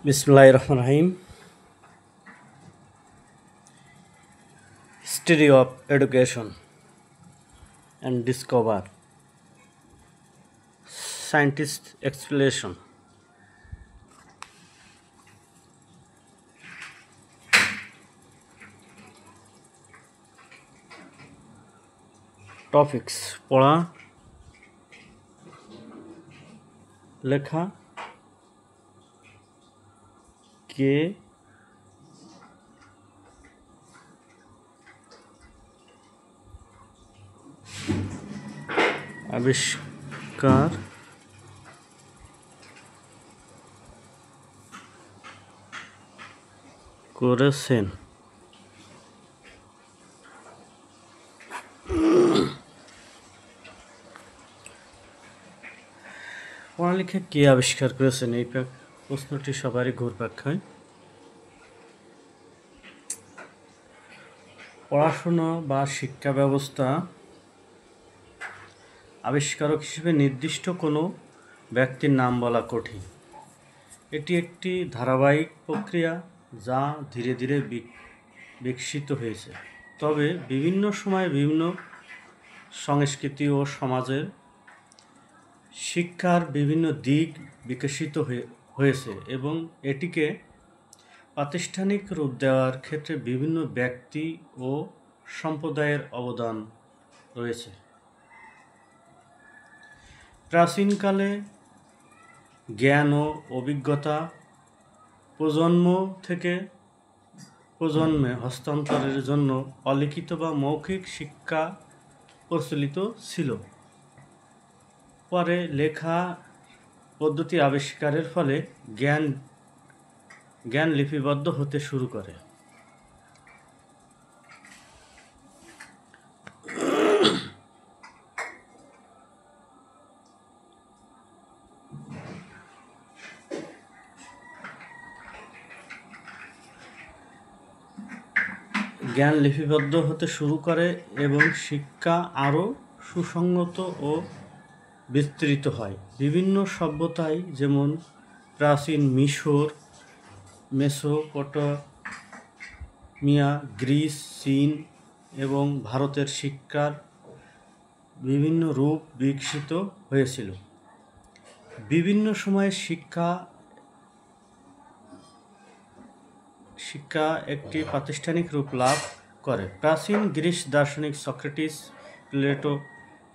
Bismillahirrahmanirrahim. History of education and discover. Scientist explanation. Topics পড়া লেখা কে আবিষ্কার করেছেন? পড়ালেখা কে আবিষ্কার করেছেন, এই প্রশ্নটি সবারই ঘুরপাক খায়। পড়াশোনা বা শিক্ষা ব্যবস্থা আবিষ্কারক হিসেবে নির্দিষ্ট কোনো ব্যক্তির নাম বলা কঠিন। এটি একটি ধারাবাহিক প্রক্রিয়া যা ধীরে ধীরে বিকশিত হয়েছে, তবে বিভিন্ন সময়ে বিভিন্ন সংস্কৃতি ও সমাজের শিক্ষার বিভিন্ন দিক বিকশিত হয়েছে এবং এটিকে প্রাতিষ্ঠানিক রূপ দেওয়ার ক্ষেত্রে বিভিন্ন ব্যক্তি ও সম্প্রদায়ের অবদান রয়েছে। প্রাচীনকালে জ্ঞান ও অভিজ্ঞতা প্রজন্ম থেকে প্রজন্মে হস্তান্তরের জন্য অলিখিত বা মৌখিক শিক্ষা প্রচলিত ছিল। পরে লেখা পদ্ধতি আবিষ্কারের ফলে জ্ঞান লিপিবদ্ধ হতে শুরু করে। জ্ঞান লিপিবদ্ধ হতে শুরু করে এবং শিক্ষা আরও সুসংগত ও বিস্তৃত হয়। বিভিন্ন সভ্যতায়, যেমন প্রাচীন মিশর, মেসোপটেমিয়া, গ্রিস, চীন এবং ভারতের শিক্ষার বিভিন্ন রূপ বিকশিত হয়েছিল। বিভিন্ন সময়ে শিক্ষা একটি প্রাতিষ্ঠানিক রূপ লাভ করে। প্রাচীন গ্রিস দার্শনিক সক্রেটিস, প্লেটো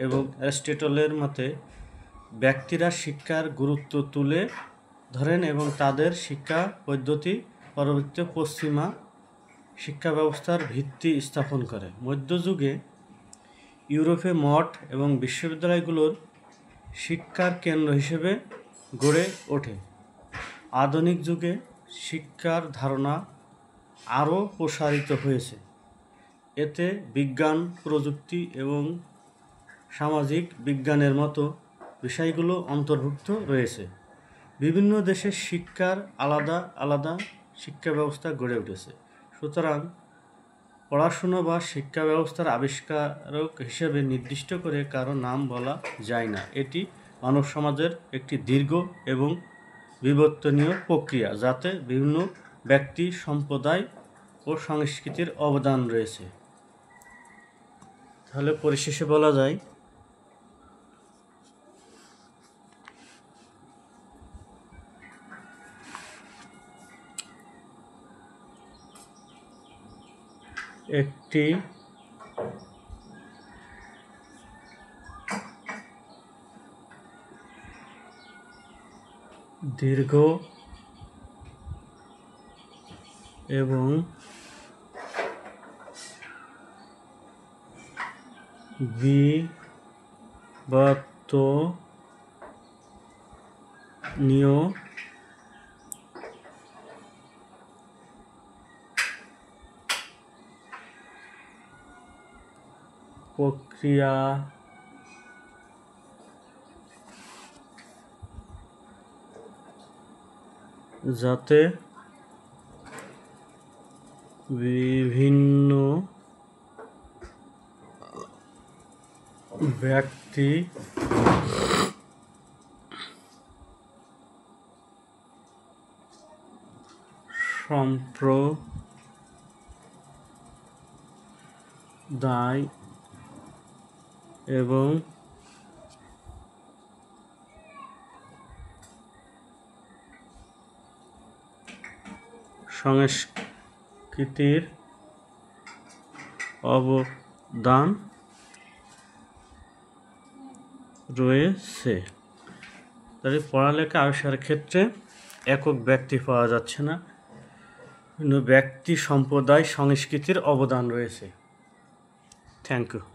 এবং অ্যারিস্টটলের মতে ব্যক্তিরা শিক্ষার গুরুত্ব তুলে ধরেন এবং তাদের শিক্ষা পদ্ধতি পরবর্তীতে পশ্চিমা শিক্ষা ব্যবস্থার ভিত্তি স্থাপন করে। মধ্যযুগে ইউরোপে মঠ এবং বিশ্ববিদ্যালয়গুলোর শিক্ষার কেন্দ্র হিসেবে গড়ে ওঠে। আধুনিক যুগে শিক্ষার ধারণা আরও প্রসারিত হয়েছে, এতে বিজ্ঞান, প্রযুক্তি এবং সামাজিক বিজ্ঞানের মতো বিষয়গুলো অন্তর্ভুক্ত রয়েছে। বিভিন্ন দেশের শিক্ষার আলাদা আলাদা শিক্ষা ব্যবস্থা গড়ে উঠেছে। সুতরাং পড়াশুনো বা শিক্ষা ব্যবস্থার আবিষ্কারক হিসেবে নির্দিষ্ট করে কারো নাম বলা যায় না। এটি মানব সমাজের একটি দীর্ঘ এবং বিবর্তনীয় প্রক্রিয়া, যাতে বিভিন্ন ব্যক্তি, সম্প্রদায় ও সংস্কৃতির অবদান রয়েছে। তাহলে পরিশেষে বলা যায়, একটি দীর্ঘ এবং বিবর্তনীয় প্রক্রিয়া যাতে বিভিন্ন ব্যক্তি সম্প্রদায় এবং সংস্কৃতির অবদান রয়েছে। তাই পড়ালেখা আবিষ্কারের ক্ষেত্রে একক ব্যক্তি পাওয়া যাচ্ছে না, কিন্তু ব্যক্তি, সম্প্রদায়, সংস্কৃতির অবদান রয়েছে। Thank you.